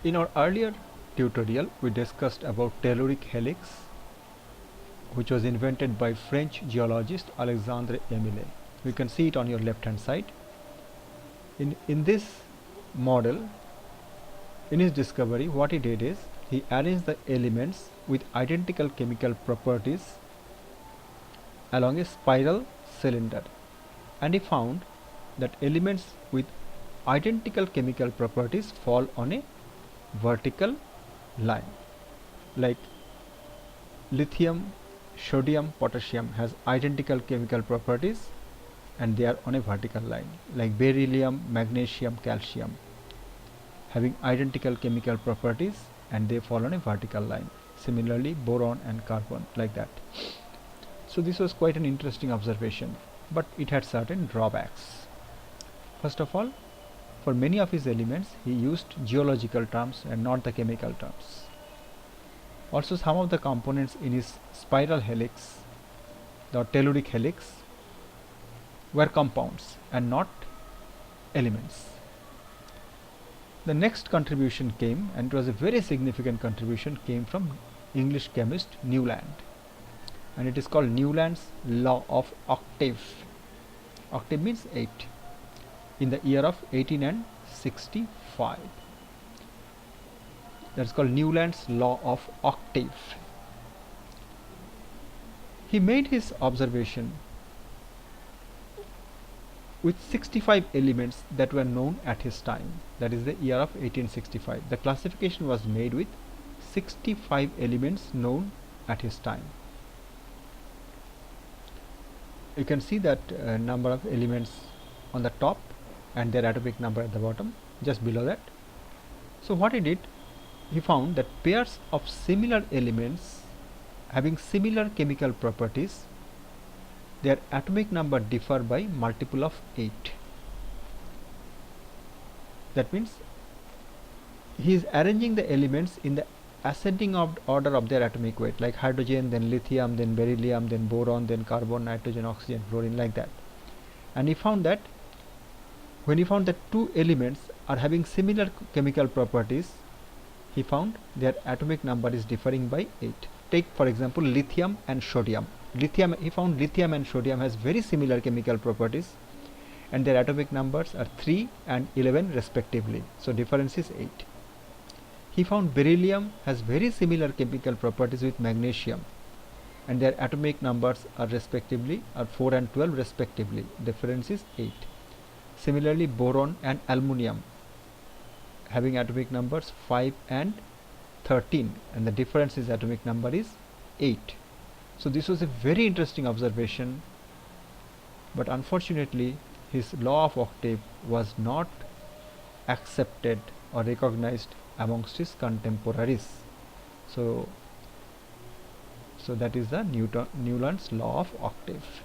In our earlier tutorial, we discussed about telluric helix, which was invented by French geologist Alexandre Emile. You can see it on your left hand side. In this model, in his discovery, what he did is he arranged the elements with identical chemical properties along a spiral cylinder, and he found that elements with identical chemical properties fall on a vertical line. Like lithium, sodium, potassium has identical chemical properties and they are on a vertical line. Like beryllium, magnesium, calcium having identical chemical properties and they fall on a vertical line. Similarly, boron and carbon, like that. So this was quite an interesting observation, but it had certain drawbacks. First of all, for many of his elements he used geological terms and not the chemical terms. Also, some of the components in his spiral helix, the telluric helix, were compounds and not elements. The next contribution came, and it was a very significant contribution, came from English chemist Newland, and it is called Newland's law of octave. Octave means 8, in the year of 1865. That's called Newland's law of octave. He made his observation with 65 elements that were known at his time. That is the year of 1865. The classification was made with 65 elements known at his time. You can see that number of elements on the top and their atomic number at the bottom, just below that. So what he did, he found that pairs of similar elements having similar chemical properties, their atomic number differ by multiple of 8. That means he is arranging the elements in the ascending order of their atomic weight, like hydrogen, then lithium, then beryllium, then boron, then carbon, nitrogen, oxygen, fluorine, like that. And he found that when he found that two elements are having similar chemical properties, he found their atomic number is differing by 8. Take for example lithium and sodium. He found lithium and sodium has very similar chemical properties and their atomic numbers are 3 and 11 respectively. So difference is 8. He found beryllium has very similar chemical properties with magnesium and their atomic numbers are respectively 4 and 12 respectively. Difference is 8. Similarly, boron and aluminium having atomic numbers 5 and 13 and the difference is atomic number is 8. So this was a very interesting observation, but unfortunately his law of octave was not accepted or recognized amongst his contemporaries. So that is the Newland's law of octave.